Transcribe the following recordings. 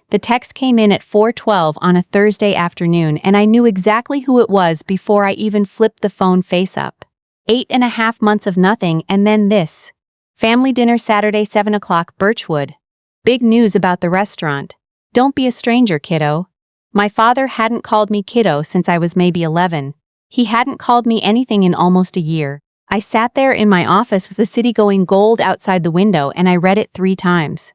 The text came in at 4:12 on a Thursday afternoon, and I knew exactly who it was before I even flipped the phone face up. 8.5 months of nothing, and then this. Family dinner Saturday 7 o'clock, Birchwood. Big news about the restaurant. Don't be a stranger, kiddo. My father hadn't called me kiddo since I was maybe 11. He hadn't called me anything in almost a year. I sat there in my office with the city going gold outside the window, and I read it 3 times.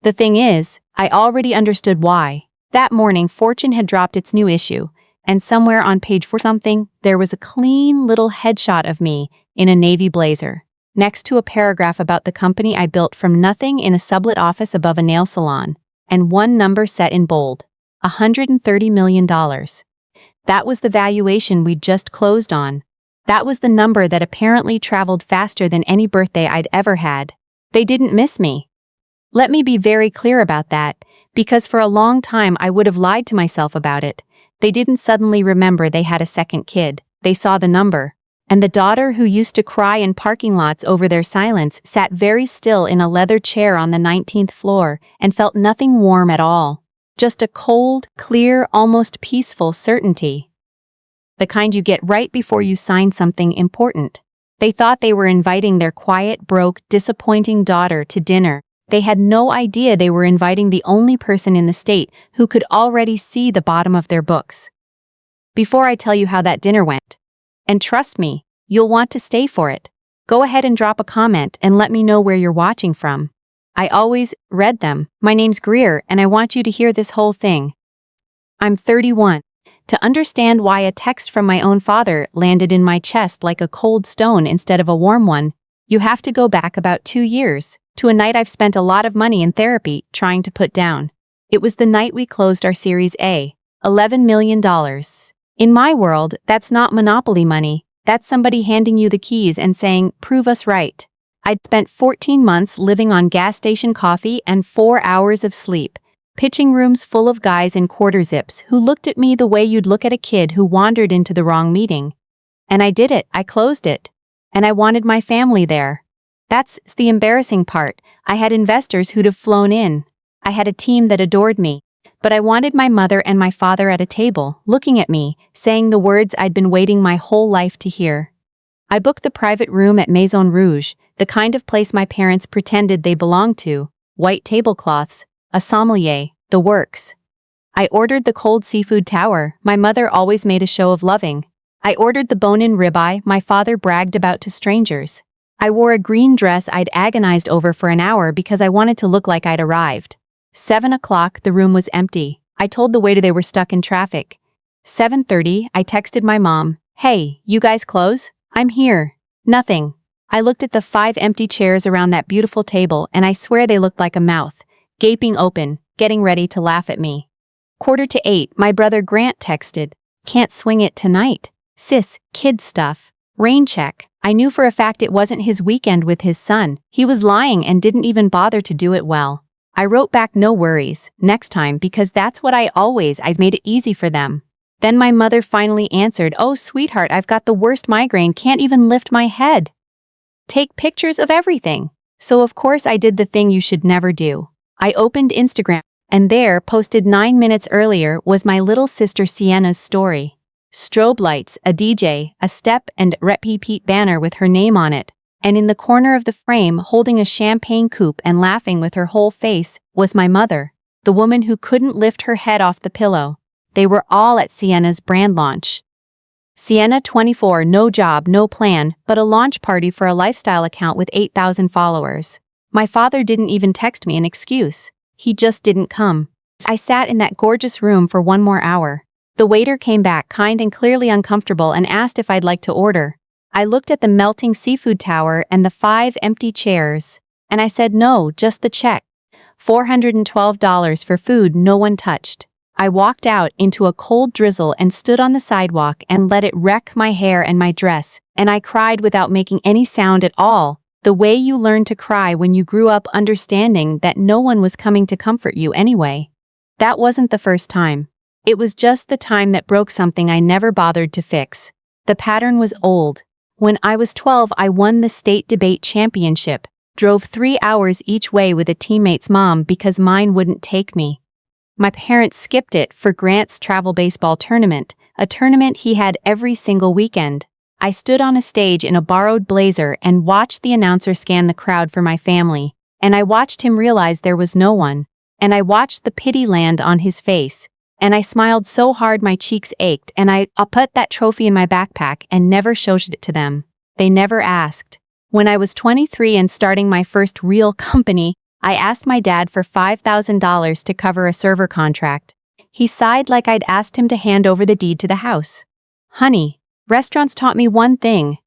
The thing is, I already understood why. That morning, Fortune had dropped its new issue, and somewhere on page 4 something, there was a clean little headshot of me in a navy blazer, next to a paragraph about the company I built from nothing in a sublet office above a nail salon, and one number set in bold: $130 million. That was the valuation we'd just closed on. That was the number that apparently traveled faster than any birthday I'd ever had. They didn't miss me. Let me be very clear about that, because for a long time I would have lied to myself about it. They didn't suddenly remember they had a second kid. They saw the number. And the daughter who used to cry in parking lots over their silence sat very still in a leather chair on the 19th floor and felt nothing warm at all. Just a cold, clear, almost peaceful certainty. The kind you get right before you sign something important. They thought they were inviting their quiet, broke, disappointing daughter to dinner. They had no idea they were inviting the only person in the state who could already see the bottom of their books. Before I tell you how that dinner went, and trust me, you'll want to stay for it, go ahead and drop a comment and let me know where you're watching from. I always read them. My name's Greer, and I want you to hear this whole thing. I'm 31. To understand why a text from my own father landed in my chest like a cold stone instead of a warm one, you have to go back about 2 years, to a night I've spent a lot of money in therapy trying to put down. It was the night we closed our Series A, $11 million. In my world, that's not monopoly money. That's somebody handing you the keys and saying, prove us right. I'd spent 14 months living on gas station coffee and 4 hours of sleep, pitching rooms full of guys in quarter zips who looked at me the way you'd look at a kid who wandered into the wrong meeting. And I did it. I closed it. And I wanted my family there. That's the embarrassing part. I had investors who'd have flown in. I had a team that adored me. But I wanted my mother and my father at a table, looking at me, saying the words I'd been waiting my whole life to hear. I booked the private room at Maison Rouge, the kind of place my parents pretended they belonged to, white tablecloths, a sommelier, the works. I ordered the cold seafood tower my mother always made a show of loving. I ordered the bone-in ribeye my father bragged about to strangers. I wore a green dress I'd agonized over for an hour because I wanted to look like I'd arrived. 7 o'clock, the room was empty. I told the waiter they were stuck in traffic. 7:30, I texted my mom, "Hey, you guys close? I'm here." Nothing. I looked at the 5 empty chairs around that beautiful table, and I swear they looked like a mouth, gaping open, getting ready to laugh at me. 7:45, my brother Grant texted, "Can't swing it tonight. Sis, kid stuff. Rain check." I knew for a fact it wasn't his weekend with his son. He was lying and didn't even bother to do it well. I wrote back, "No worries, next time," because that's what I made it easy for them. Then my mother finally answered, "Oh sweetheart, I've got the worst migraine, can't even lift my head. Take pictures of everything." So of course I did the thing you should never do. I opened Instagram, and there, posted 9 minutes earlier, was my little sister Sienna's story. Strobe lights, a DJ, a step and repeat banner with her name on it, and in the corner of the frame, holding a champagne coupe and laughing with her whole face, was my mother, the woman who couldn't lift her head off the pillow. They were all at Sienna's brand launch. Sienna 24, no job, no plan, but a launch party for a lifestyle account with 8,000 followers. My father didn't even text me an excuse. He just didn't come. I sat in that gorgeous room for 1 more hour. The waiter came back, kind and clearly uncomfortable, and asked if I'd like to order. I looked at the melting seafood tower and the 5 empty chairs, and I said no, just the check. $412 for food no one touched. I walked out into a cold drizzle and stood on the sidewalk and let it wreck my hair and my dress, and I cried without making any sound at all, the way you learn to cry when you grew up understanding that no one was coming to comfort you anyway. That wasn't the first time. It was just the time that broke something I never bothered to fix. The pattern was old. When I was 12, I won the state debate championship, drove 3 hours each way with a teammate's mom because mine wouldn't take me. My parents skipped it for Grant's travel baseball tournament, a tournament he had every single weekend. I stood on a stage in a borrowed blazer and watched the announcer scan the crowd for my family, and I watched him realize there was no one, and I watched the pity land on his face, and I smiled so hard my cheeks ached, and I put that trophy in my backpack and never showed it to them. They never asked. When I was 23 and starting my first real company, I asked my dad for $5,000 to cover a server contract. He sighed like I'd asked him to hand over the deed to the house. Honey, restaurants taught me one thing.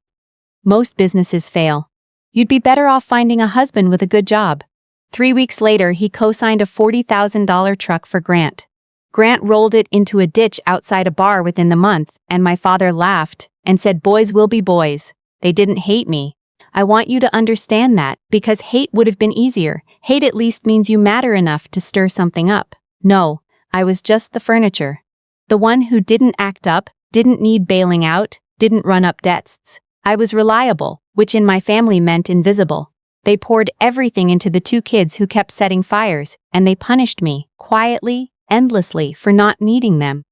Most businesses fail. You'd be better off finding a husband with a good job. 3 weeks later, he co-signed a $40,000 truck for Grant. Grant rolled it into a ditch outside a bar within the month, and my father laughed and said, "Boys will be boys." They didn't hate me. I want you to understand that, because hate would have been easier. Hate at least means you matter enough to stir something up. No, I was just the furniture. The one who didn't act up, didn't need bailing out, didn't run up debts. I was reliable, which in my family meant invisible. They poured everything into the 2 kids who kept setting fires, and they punished me, quietly, endlessly, for not needing them.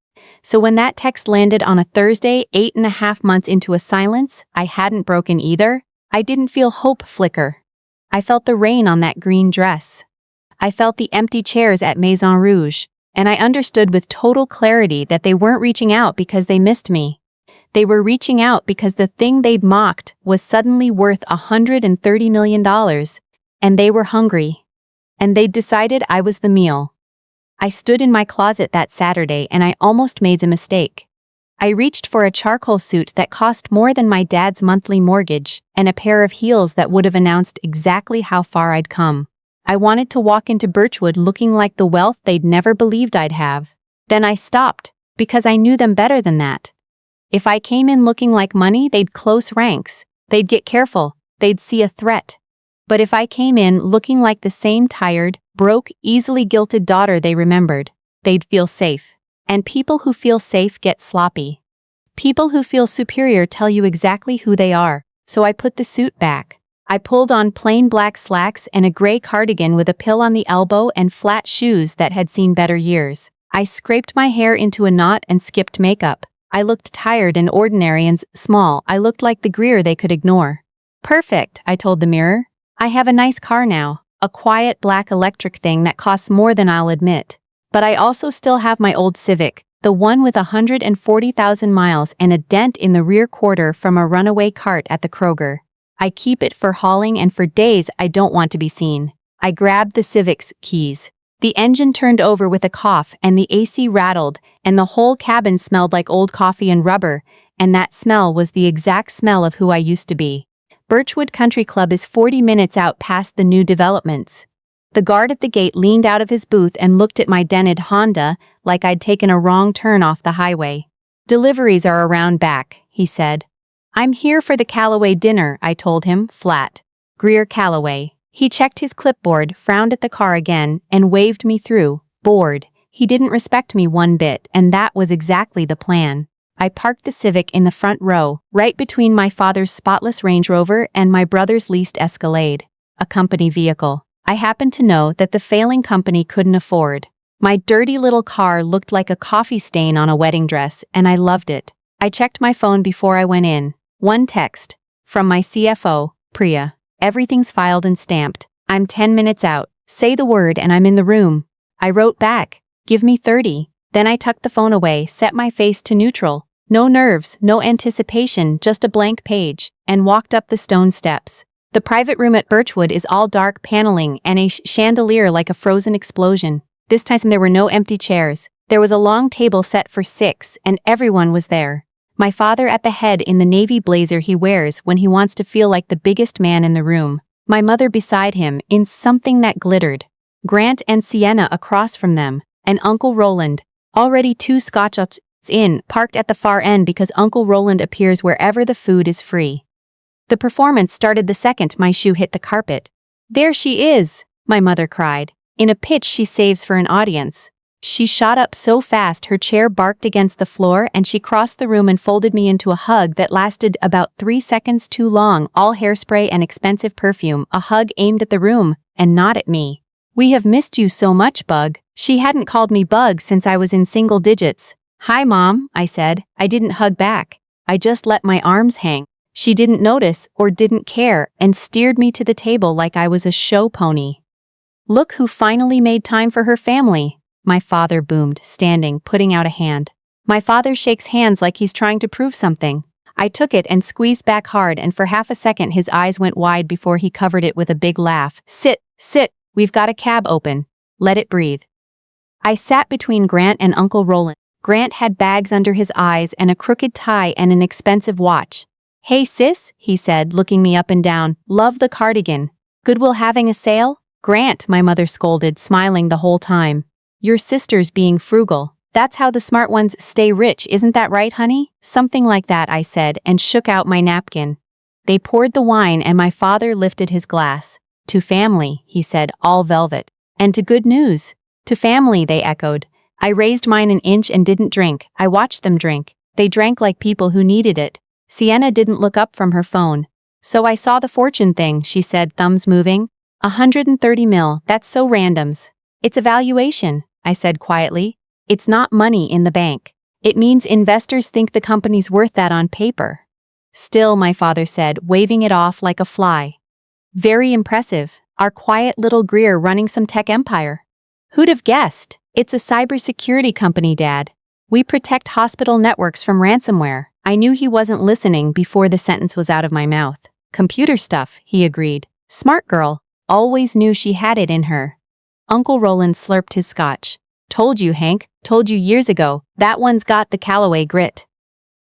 So when that text landed on a Thursday, 8.5 months into a silence I hadn't broken either, I didn't feel hope flicker. I felt the rain on that green dress. I felt the empty chairs at Maison Rouge, and I understood with total clarity that they weren't reaching out because they missed me. They were reaching out because the thing they'd mocked was suddenly worth $130 million, and they were hungry. And they'd decided I was the meal. I stood in my closet that Saturday and I almost made a mistake. I reached for a charcoal suit that cost more than my dad's monthly mortgage, and a pair of heels that would have announced exactly how far I'd come. I wanted to walk into Birchwood looking like the wealth they'd never believed I'd have. Then I stopped, because I knew them better than that. If I came in looking like money, they'd close ranks. They'd get careful. They'd see a threat. But if I came in looking like the same tired, broke, easily guilted daughter they remembered, they'd feel safe. And people who feel safe get sloppy. People who feel superior tell you exactly who they are, so I put the suit back. I pulled on plain black slacks and a gray cardigan with a pill on the elbow and flat shoes that had seen better years. I scraped my hair into a knot and skipped makeup. I looked tired and ordinary and small. I looked like the Greer they could ignore. Perfect, I told the mirror. I have a nice car now, a quiet black electric thing that costs more than I'll admit. But I also still have my old Civic, the one with 140,000 miles and a dent in the rear quarter from a runaway cart at the Kroger. I keep it for hauling and for days I don't want to be seen. I grabbed the Civic's keys. The engine turned over with a cough and the AC rattled and the whole cabin smelled like old coffee and rubber, and that smell was the exact smell of who I used to be. Birchwood Country Club is 40 minutes out past the new developments. The guard at the gate leaned out of his booth and looked at my dented Honda like I'd taken a wrong turn off the highway. "Deliveries are around back," he said. "I'm here for the Callaway dinner," I told him, flat. Greer Callaway. He checked his clipboard, frowned at the car again, and waved me through, bored. He didn't respect me one bit, and that was exactly the plan. I parked the Civic in the front row, right between my father's spotless Range Rover and my brother's leased Escalade, a company vehicle. I happened to know that the failing company couldn't afford. My dirty little car looked like a coffee stain on a wedding dress, and I loved it. I checked my phone before I went in. One text. From my CFO, Priya. "Everything's filed and stamped. I'm 10 minutes out. Say the word and I'm in the room." I wrote back, "Give me 30. Then I tucked the phone away, set my face to neutral. No nerves, no anticipation, just a blank page, and walked up the stone steps. The private room at Birchwood is all dark paneling and a chandelier like a frozen explosion. This time there were no empty chairs. There was a long table set for 6, and everyone was there. My father at the head in the navy blazer he wears when he wants to feel like the biggest man in the room. My mother beside him in something that glittered. Grant and Sienna across from them, and Uncle Roland, already 2 scotch-ups in, parked at the far end because Uncle Roland appears wherever the food is free. The performance started the second my shoe hit the carpet. "There she is!" my mother cried, in a pitch she saves for an audience. She shot up so fast her chair barked against the floor and she crossed the room and folded me into a hug that lasted about 3 seconds too long, all hairspray and expensive perfume, a hug aimed at the room, and not at me. We have missed you so much, Bug. She hadn't called me Bug since I was in single digits. Hi, Mom, I said. I didn't hug back. I just let my arms hang. She didn't notice or didn't care and steered me to the table like I was a show pony. Look who finally made time for her family, my father boomed, standing, putting out a hand. My father shakes hands like he's trying to prove something. I took it and squeezed back hard, and for half a second his eyes went wide before he covered it with a big laugh. Sit, we've got a cab open. Let it breathe. I sat between Grant and Uncle Roland. Grant had bags under his eyes and a crooked tie and an expensive watch. Hey sis, he said, looking me up and down. Love the cardigan. Goodwill having a sale? Grant, my mother scolded, smiling the whole time. Your sister's being frugal. That's how the smart ones stay rich, isn't that right, honey? Something like that, I said, and shook out my napkin. They poured the wine and my father lifted his glass. To family, he said, all velvet. And to good news. To family, they echoed. I raised mine an inch and didn't drink. I watched them drink. They drank like people who needed it. Sienna didn't look up from her phone. So I saw the fortune thing, she said, thumbs moving. 130 mil, that's so randoms. It's a valuation, I said quietly. It's not money in the bank. It means investors think the company's worth that on paper. Still, my father said, waving it off like a fly. Very impressive. Our quiet little Greer running some tech empire. Who'd have guessed? It's a cybersecurity company, Dad. We protect hospital networks from ransomware. I knew he wasn't listening before the sentence was out of my mouth. Computer stuff, he agreed. Smart girl. Always knew she had it in her. Uncle Roland slurped his scotch. Told you, Hank. Told you years ago. That one's got the Callaway grit.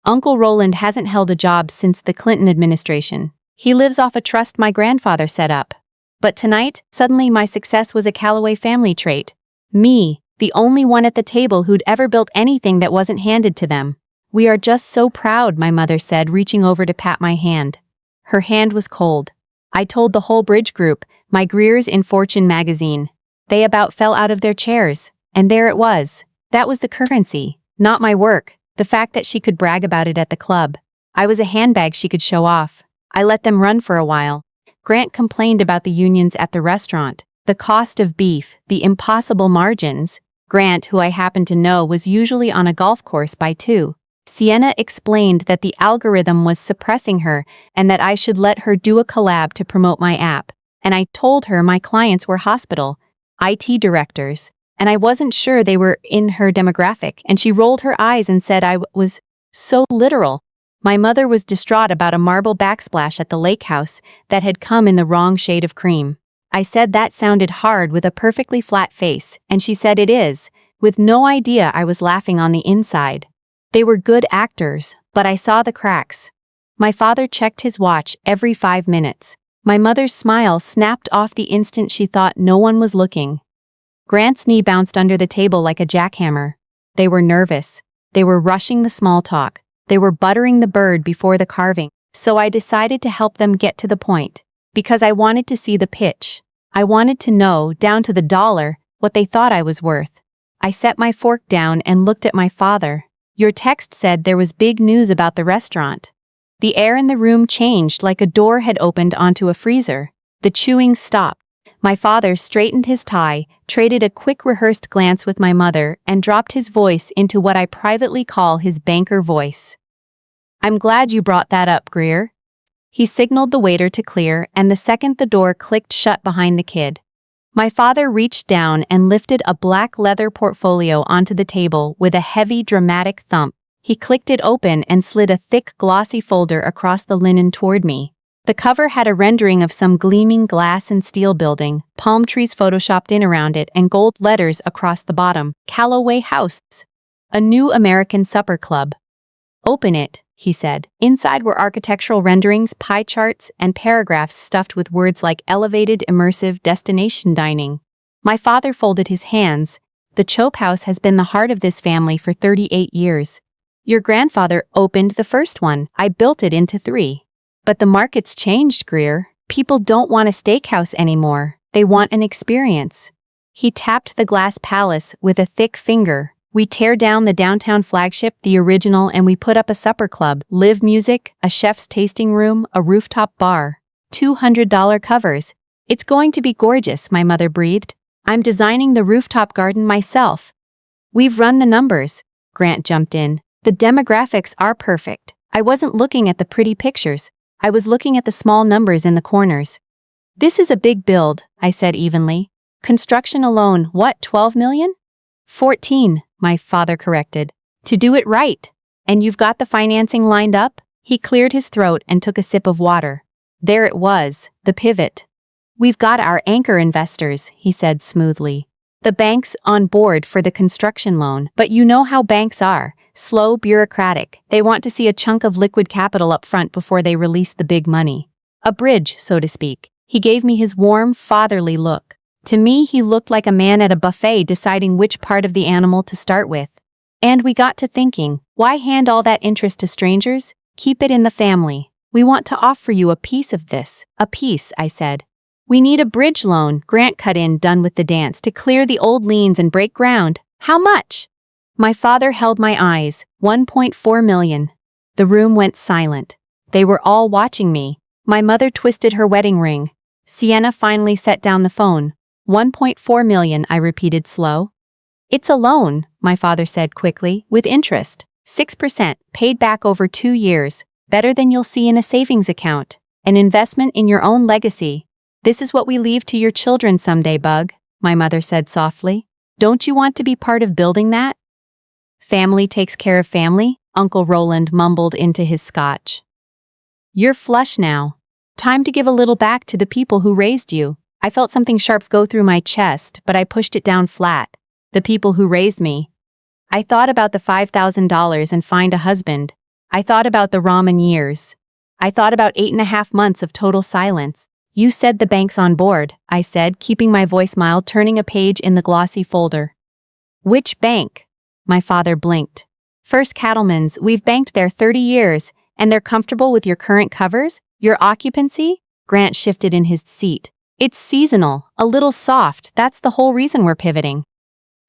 Uncle Roland hasn't held a job since the Clinton administration. He lives off a trust my grandfather set up. But tonight, suddenly my success was a Callaway family trait. Me, the only one at the table who'd ever built anything that wasn't handed to them. We are just so proud, my mother said, reaching over to pat my hand. Her hand was cold. I told the whole bridge group, my Greers in Fortune magazine. They about fell out of their chairs. And there it was. That was the currency, not my work, the fact that she could brag about it at the club. I was a handbag she could show off. I let them run for a while. Grant complained about the unions at the restaurant, the cost of beef, the impossible margins. Grant, who I happened to know, was usually on a golf course by 2. Sienna explained that the algorithm was suppressing her and that I should let her do a collab to promote my app. And I told her my clients were hospital, IT directors. And I wasn't sure they were in her demographic, and she rolled her eyes and said I was so literal. My mother was distraught about a marble backsplash at the lake house that had come in the wrong shade of cream. I said that sounded hard with a perfectly flat face, and she said it is, with no idea I was laughing on the inside. They were good actors, but I saw the cracks. My father checked his watch every 5 minutes. My mother's smile snapped off the instant she thought no one was looking. Grant's knee bounced under the table like a jackhammer. They were nervous. They were rushing the small talk. They were buttering the bird before the carving. So I decided to help them get to the point. Because I wanted to see the pitch. I wanted to know, down to the dollar, what they thought I was worth. I set my fork down and looked at my father. Your text said there was big news about the restaurant. The air in the room changed like a door had opened onto a freezer. The chewing stopped. My father straightened his tie, traded a quick rehearsed glance with my mother, and dropped his voice into what I privately call his banker voice. I'm glad you brought that up, Greer. He signaled the waiter to clear, and the second the door clicked shut behind the kid. My father reached down and lifted a black leather portfolio onto the table with a heavy, dramatic thump. He clicked it open and slid a thick, glossy folder across the linen toward me. The cover had a rendering of some gleaming glass and steel building, palm trees photoshopped in around it, and gold letters across the bottom. Callaway House. A new American supper club. Open it, he said. Inside were architectural renderings, pie charts, and paragraphs stuffed with words like elevated, immersive, destination dining. My father folded his hands. The Chope House has been the heart of this family for 38 years. Your grandfather opened the first one. I built it into 3. But the market's changed, Greer. People don't want a steakhouse anymore. They want an experience. He tapped the glass palace with a thick finger. We tear down the downtown flagship, the original, and we put up a supper club, live music, a chef's tasting room, a rooftop bar. $200 covers. It's going to be gorgeous, my mother breathed. I'm designing the rooftop garden myself. We've run the numbers. Grant jumped in. The demographics are perfect. I wasn't looking at the pretty pictures. I was looking at the small numbers in the corners. This is a big build, I said evenly. Construction alone, what, 12 million? 14, my father corrected. To do it right. And you've got the financing lined up? He cleared his throat and took a sip of water. There it was, the pivot. We've got our anchor investors, he said smoothly. The bank's on board for the construction loan, but you know how banks are. Slow, bureaucratic. They want to see a chunk of liquid capital up front before they release the big money. A bridge, so to speak. He gave me his warm, fatherly look. To me, he looked like a man at a buffet deciding which part of the animal to start with. And we got to thinking, why hand all that interest to strangers? Keep it in the family. We want to offer you a piece of this. A piece, I said. We need a bridge loan, Grant cut in, done with the dance, to clear the old liens and break ground. How much? My father held my eyes. 1.4 million. The room went silent. They were all watching me. My mother twisted her wedding ring. Sienna finally set down the phone. 1.4 million, I repeated slow. It's a loan, my father said quickly, with interest. 6%, paid back over 2 years. Better than you'll see in a savings account. An investment in your own legacy. This is what we leave to your children someday, Bug, my mother said softly. Don't you want to be part of building that? Family takes care of family, Uncle Roland mumbled into his scotch. You're flush now. Time to give a little back to the people who raised you. I felt something sharp go through my chest, but I pushed it down flat. The people who raised me. I thought about the $5,000 and find a husband. I thought about the ramen years. I thought about 8.5 months of total silence. You said the bank's on board, I said, keeping my voice mild, turning a page in the glossy folder. Which bank? My father blinked. First Cattleman's, we've banked there 30 years, and they're comfortable with your current covers? Your occupancy? Grant shifted in his seat. It's seasonal, a little soft, that's the whole reason we're pivoting.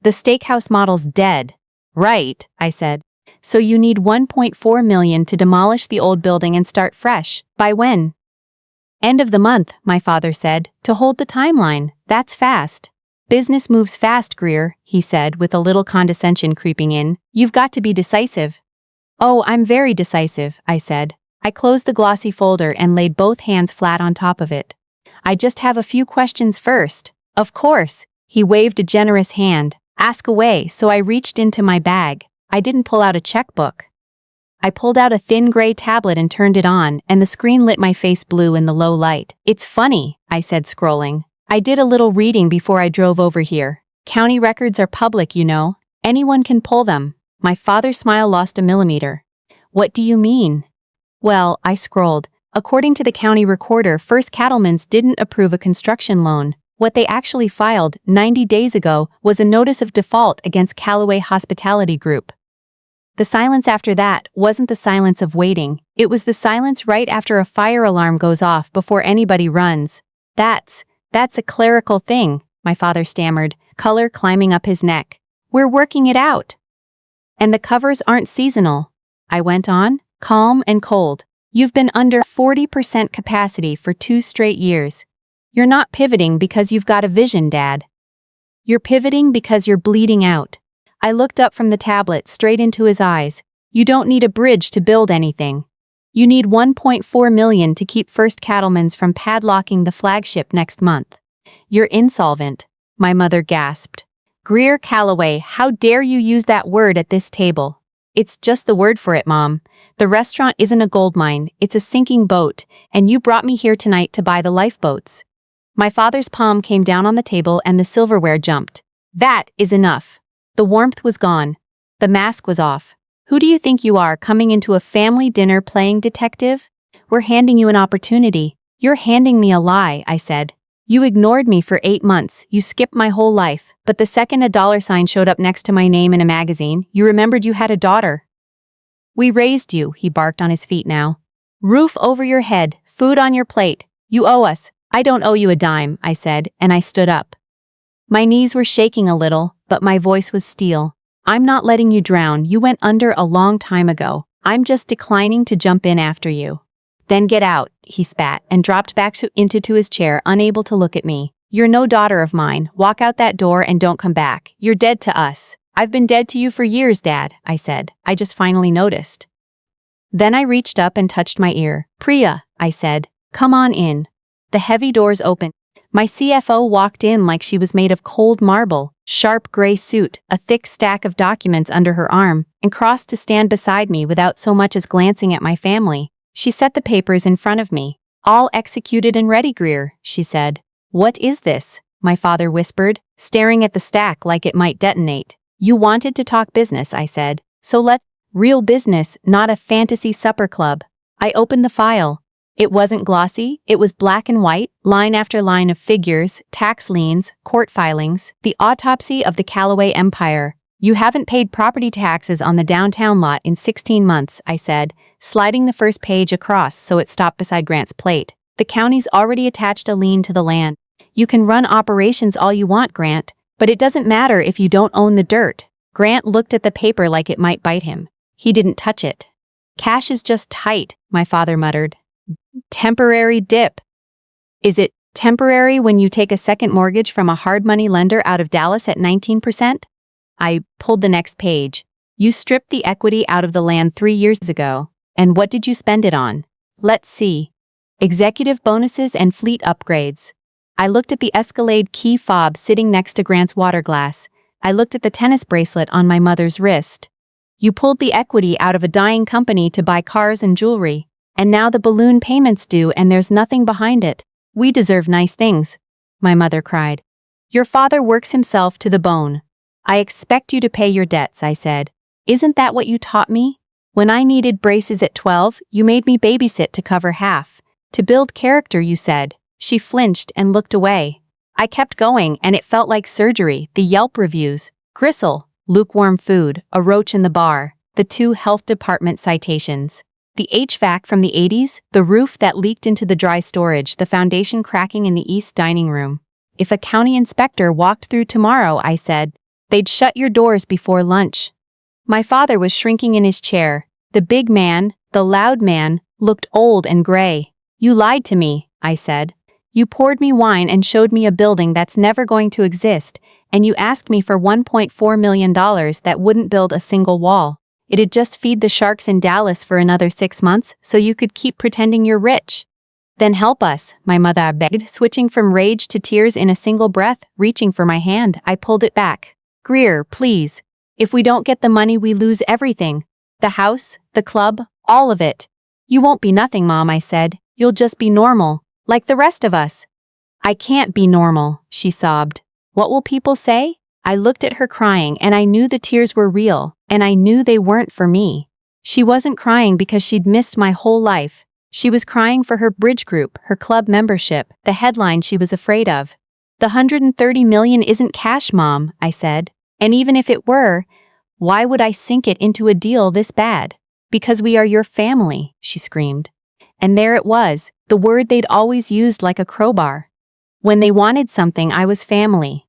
The steakhouse model's dead. Right, I said. So you need 1.4 million to demolish the old building and start fresh. By when? End of the month, my father said, to hold the timeline. That's fast. Business moves fast, Greer, he said with a little condescension creeping in. You've got to be decisive. Oh, I'm very decisive, I said. I closed the glossy folder and laid both hands flat on top of it. I just have a few questions first. Of course, he waved a generous hand. Ask away, so I reached into my bag. I didn't pull out a checkbook. I pulled out a thin gray tablet and turned it on, and the screen lit my face blue in the low light. It's funny, I said, scrolling. I did a little reading before I drove over here. County records are public, you know. Anyone can pull them. My father's smile lost a millimeter. What do you mean? Well, I scrolled. According to the county recorder, First Cattleman's didn't approve a construction loan. What they actually filed 90 days ago was a notice of default against Callaway Hospitality Group. The silence after that wasn't the silence of waiting. It was the silence right after a fire alarm goes off before anybody runs. That's a clerical thing, my father stammered, color climbing up his neck. We're working it out. And the covers aren't seasonal, I went on, calm and cold. You've been under 40% capacity for 2 straight years. You're not pivoting because you've got a vision, Dad. You're pivoting because you're bleeding out. I looked up from the tablet straight into his eyes. You don't need a bridge to build anything. You need 1.4 million to keep First Cattleman's from padlocking the flagship next month. You're insolvent, my mother gasped. Greer Callaway, how dare you use that word at this table? It's just the word for it, Mom. The restaurant isn't a gold mine, it's a sinking boat, and you brought me here tonight to buy the lifeboats. My father's palm came down on the table and the silverware jumped. That is enough. The warmth was gone. The mask was off. Who do you think you are, coming into a family dinner playing detective? We're handing you an opportunity. You're handing me a lie, I said. You ignored me for 8 months, you skipped my whole life, but the second a dollar sign showed up next to my name in a magazine, you remembered you had a daughter. We raised you, he barked on his feet now. Roof over your head, food on your plate. You owe us. I don't owe you a dime, I said, and I stood up. My knees were shaking a little, but my voice was steel. I'm not letting you drown, you went under a long time ago. I'm just declining to jump in after you. Then get out, he spat, and dropped back into his chair, unable to look at me. You're no daughter of mine. Walk out that door and don't come back. You're dead to us. I've been dead to you for years, Dad, I said. I just finally noticed. Then I reached up and touched my ear. Priya, I said. Come on in. The heavy doors opened. My CFO walked in like she was made of cold marble, sharp gray suit, a thick stack of documents under her arm, and crossed to stand beside me without so much as glancing at my family. She set the papers in front of me. All executed and ready, Greer, she said. What is this? My father whispered, staring at the stack like it might detonate. You wanted to talk business, I said. So let's. Real business, not a fantasy supper club. I opened the file. It wasn't glossy, it was black and white, line after line of figures, tax liens, court filings, the autopsy of the Callaway Empire. You haven't paid property taxes on the downtown lot in 16 months, I said, sliding the first page across so it stopped beside Grant's plate. The county's already attached a lien to the land. You can run operations all you want, Grant, but it doesn't matter if you don't own the dirt. Grant looked at the paper like it might bite him. He didn't touch it. Cash is just tight, my father muttered. Temporary dip. Is it temporary when you take a second mortgage from a hard money lender out of Dallas at 19%? I pulled the next page. You stripped the equity out of the land 3 years ago. And what did you spend it on? Let's see. Executive bonuses and fleet upgrades. I looked at the Escalade key fob sitting next to Grant's water glass. I looked at the tennis bracelet on my mother's wrist. You pulled the equity out of a dying company to buy cars and jewelry. And now the balloon payment's due and there's nothing behind it. We deserve nice things, my mother cried. Your father works himself to the bone. I expect you to pay your debts, I said. Isn't that what you taught me? When I needed braces at 12, you made me babysit to cover half. To build character, you said. She flinched and looked away. I kept going and it felt like surgery, the Yelp reviews. Gristle, lukewarm food, a roach in the bar, the 2 health department citations. The HVAC from the 80s, the roof that leaked into the dry storage, the foundation cracking in the east dining room. If a county inspector walked through tomorrow, I said, they'd shut your doors before lunch. My father was shrinking in his chair. The big man, the loud man, looked old and gray. You lied to me, I said. You poured me wine and showed me a building that's never going to exist, and you asked me for $1.4 million that wouldn't build a single wall. It'd just feed the sharks in Dallas for another 6 months so you could keep pretending you're rich. Then help us, my mother begged, switching from rage to tears in a single breath, reaching for my hand. I pulled it back. Greer, please. If we don't get the money, we lose everything. The house, the club, all of it. You won't be nothing, Mom, I said. You'll just be normal, like the rest of us. I can't be normal, she sobbed. What will people say? I looked at her crying and I knew the tears were real, and I knew they weren't for me. She wasn't crying because she'd missed my whole life. She was crying for her bridge group, her club membership, the headline she was afraid of. The $130 million isn't cash, Mom, I said. And even if it were, why would I sink it into a deal this bad? Because we are your family, she screamed. And there it was, the word they'd always used like a crowbar. When they wanted something, I was family.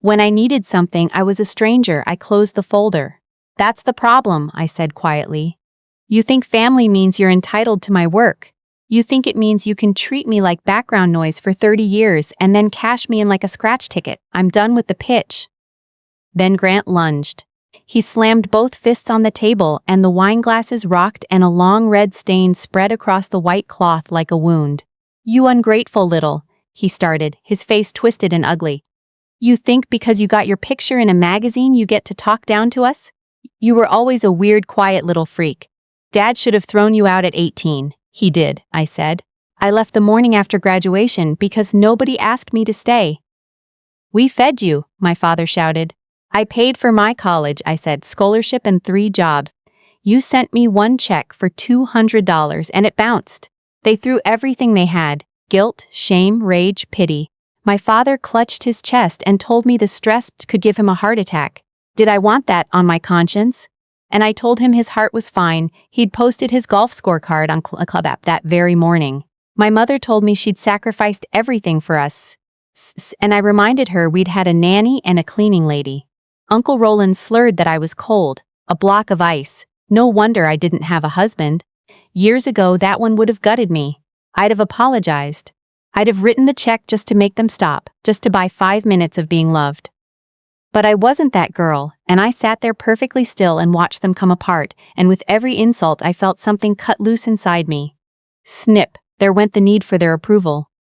When I needed something, I was a stranger. I closed the folder. That's the problem, I said quietly. You think family means you're entitled to my work. You think it means you can treat me like background noise for 30 years and then cash me in like a scratch ticket. I'm done with the pitch. Then Grant lunged. He slammed both fists on the table and the wine glasses rocked and a long red stain spread across the white cloth like a wound. You ungrateful little, he started, his face twisted and ugly. You think because you got your picture in a magazine you get to talk down to us? You were always a weird, quiet little freak. Dad should have thrown you out at 18. He did, I said. I left the morning after graduation because nobody asked me to stay. We fed you, my father shouted. I paid for my college, I said, scholarship and 3 jobs. You sent me one check for $200 and it bounced. They threw everything they had, guilt, shame, rage, pity. My father clutched his chest and told me the stress could give him a heart attack. Did I want that on my conscience? And I told him his heart was fine. He'd posted his golf scorecard on a club app that very morning. My mother told me she'd sacrificed everything for us. And I reminded her we'd had a nanny and a cleaning lady. Uncle Roland slurred that I was cold, a block of ice. No wonder I didn't have a husband. Years ago, that one would have gutted me. I'd have apologized. I'd have written the check just to make them stop, just to buy 5 minutes of being loved. But I wasn't that girl, and I sat there perfectly still and watched them come apart, and with every insult I felt something cut loose inside me. Snip, there went the need for their approval.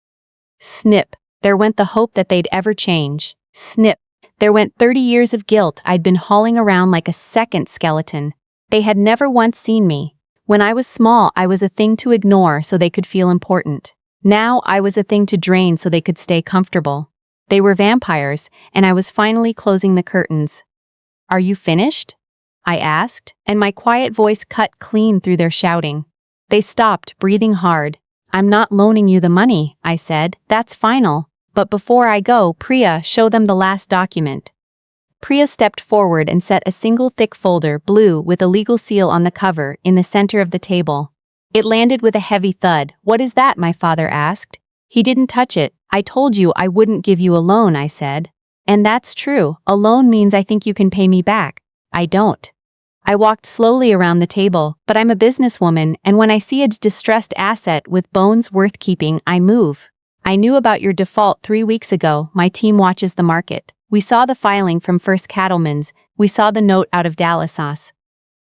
Snip, there went the hope that they'd ever change. Snip, there went 30 years of guilt I'd been hauling around like a second skeleton. They had never once seen me. When I was small, I was a thing to ignore so they could feel important. Now I was a thing to drain so they could stay comfortable. They were vampires, and I was finally closing the curtains. "Are you finished?" I asked, and my quiet voice cut clean through their shouting. They stopped, breathing hard. "I'm not loaning you the money," I said. "That's final. But before I go, Priya, show them the last document." Priya stepped forward and set a single thick folder, blue with a legal seal on the cover, in the center of the table. It landed with a heavy thud. "What is that?" my father asked. "He didn't touch it. I told you I wouldn't give you a loan," I said. "And that's true. A loan means I think you can pay me back. I don't." I walked slowly around the table, but I'm a businesswoman, and when I see a distressed asset with bones worth keeping, I move. "I knew about your default 3 weeks ago. My team watches the market. We saw the filing from First Cattleman's. We saw the note out of Dallas's."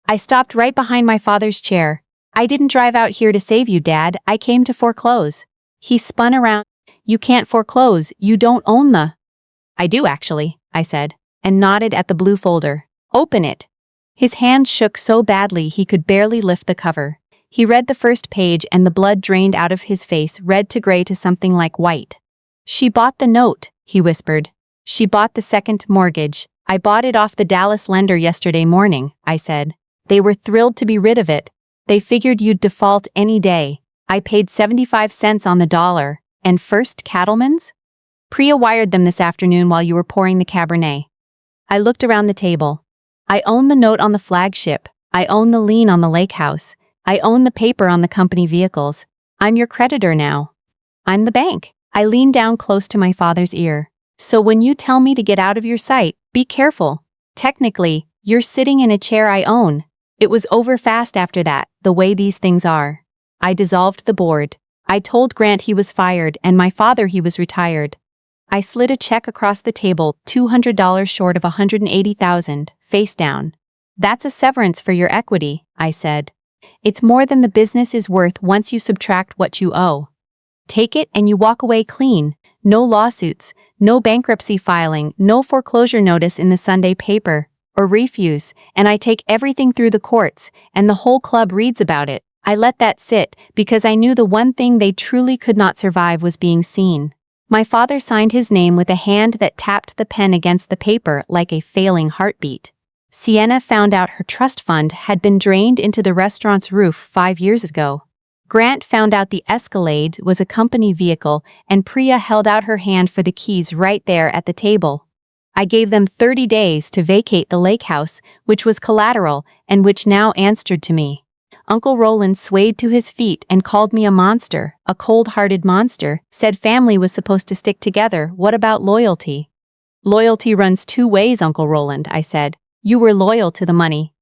I stopped right behind my father's chair. "I didn't drive out here to save you, Dad. I came to foreclose." He spun around. "You can't foreclose. You don't own the—" "I do, actually," I said, and nodded at the blue folder. "Open it." His hands shook so badly he could barely lift the cover. He read the first page and the blood drained out of his face, red to gray to something like white. "She bought the note," he whispered. "She bought the second mortgage. I bought it off the Dallas lender yesterday morning," I said. "They were thrilled to be rid of it. They figured you'd default any day. I paid 75 cents on the dollar. And First Cattleman's? Priya wired them this afternoon while you were pouring the Cabernet." I looked around the table. "I own the note on the flagship. I own the lien on the lake house. I own the paper on the company vehicles. I'm your creditor now. I'm the bank." I leaned down close to my father's ear. "So when you tell me to get out of your sight, be careful. Technically, you're sitting in a chair I own." It was over fast after that, the way these things are. I dissolved the board. I told Grant he was fired and my father he was retired. I slid a check across the table, $200 short of $180,000, face down. "That's a severance for your equity," I said. "It's more than the business is worth once you subtract what you owe. Take it and you walk away clean. No lawsuits, no bankruptcy filing, no foreclosure notice in the Sunday paper, or refuse, and I take everything through the courts, and the whole club reads about it." I let that sit, because I knew the one thing they truly could not survive was being seen. My father signed his name with a hand that tapped the pen against the paper like a failing heartbeat. Sienna found out her trust fund had been drained into the restaurant's roof 5 years ago. Grant found out the Escalade was a company vehicle, and Priya held out her hand for the keys right there at the table. I gave them 30 days to vacate the lake house, which was collateral and which now answered to me. Uncle Roland swayed to his feet and called me a monster, a cold-hearted monster, said family was supposed to stick together. "What about loyalty?" "Loyalty runs 2 ways, Uncle Roland," I said. "You were loyal to the money."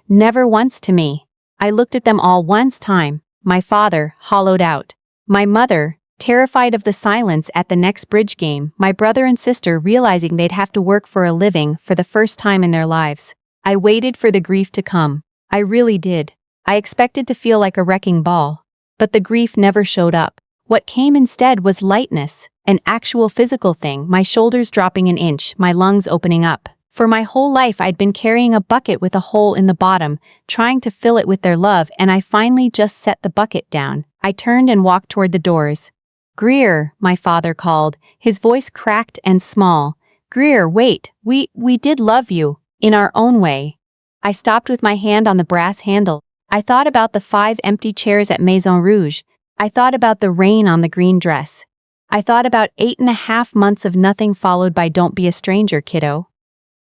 "Never once to me." I looked at them all once time. My father, hollowed out. My mother, terrified of the silence at the next bridge game. My brother and sister realizing they'd have to work for a living for the first time in their lives. I waited for the grief to come. I really did. I expected to feel like a wrecking ball. But the grief never showed up. What came instead was lightness, an actual physical thing, my shoulders dropping an inch, my lungs opening up. For my whole life I'd been carrying a bucket with a hole in the bottom, trying to fill it with their love, and I finally just set the bucket down. I turned and walked toward the doors. "Greer," my father called, his voice cracked and small. "Greer, wait, we did love you, in our own way." I stopped with my hand on the brass handle. I thought about the 5 empty chairs at Maison Rouge. I thought about the rain on the green dress. I thought about 8.5 months of nothing followed by "Don't be a stranger, kiddo."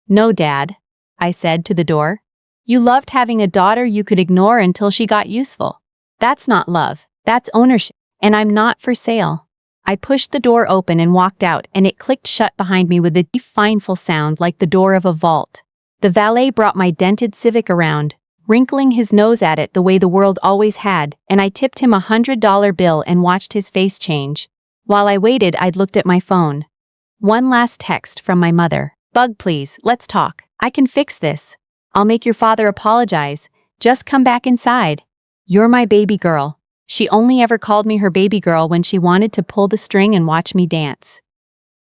"No, Dad," I said to the door. "You loved having a daughter you could ignore until she got useful. That's not love, that's ownership, and I'm not for sale." I pushed the door open and walked out, and it clicked shut behind me with a deep, fineful sound like the door of a vault. The valet brought my dented Civic around, wrinkling his nose at it the way the world always had, and I tipped him $100 bill and watched his face change. While I waited, I'd looked at my phone. One last text from my mother. Bug, please, let's talk. I can fix this. I'll make your father apologize. Just come back inside. You're my baby girl. She only ever called me her baby girl when she wanted to pull the string and watch me dance.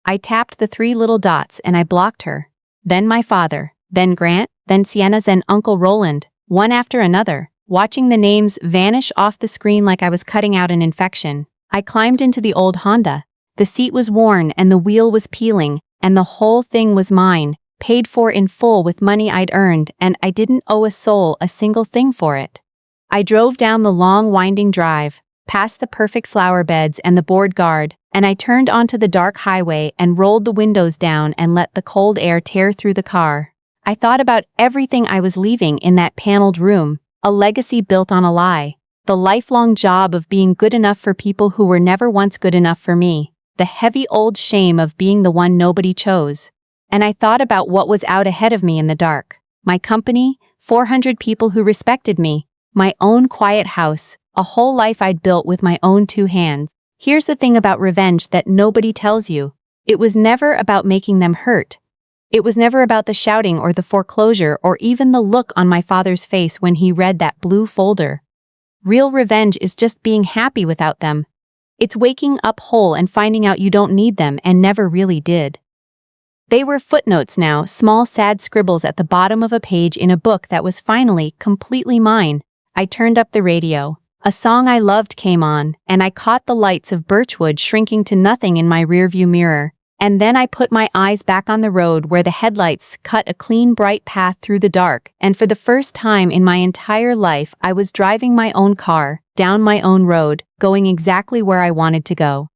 I tapped the 3 little dots and I blocked her. Then my father, then Grant, then Sienna's and Uncle Roland, one after another, watching the names vanish off the screen like I was cutting out an infection. I climbed into the old Honda. The seat was worn and the wheel was peeling, and the whole thing was mine, paid for in full with money I'd earned, and I didn't owe a soul a single thing for it. I drove down the long winding drive, past the perfect flower beds and the bored guard, and I turned onto the dark highway and rolled the windows down and let the cold air tear through the car. I thought about everything I was leaving in that paneled room, a legacy built on a lie, the lifelong job of being good enough for people who were never once good enough for me, the heavy old shame of being the one nobody chose. And I thought about what was out ahead of me in the dark. My company, 400 people who respected me, my own quiet house, a whole life I'd built with my own 2 hands. Here's the thing about revenge that nobody tells you. It was never about making them hurt. It was never about the shouting or the foreclosure or even the look on my father's face when he read that blue folder. Real revenge is just being happy without them. It's waking up whole and finding out you don't need them and never really did. They were footnotes now, small sad scribbles at the bottom of a page in a book that was finally completely mine. I turned up the radio. A song I loved came on, and I caught the lights of Birchwood shrinking to nothing in my rearview mirror. And then I put my eyes back on the road where the headlights cut a clean, bright path through the dark, and for the first time in my entire life I was driving my own car, down my own road, going exactly where I wanted to go.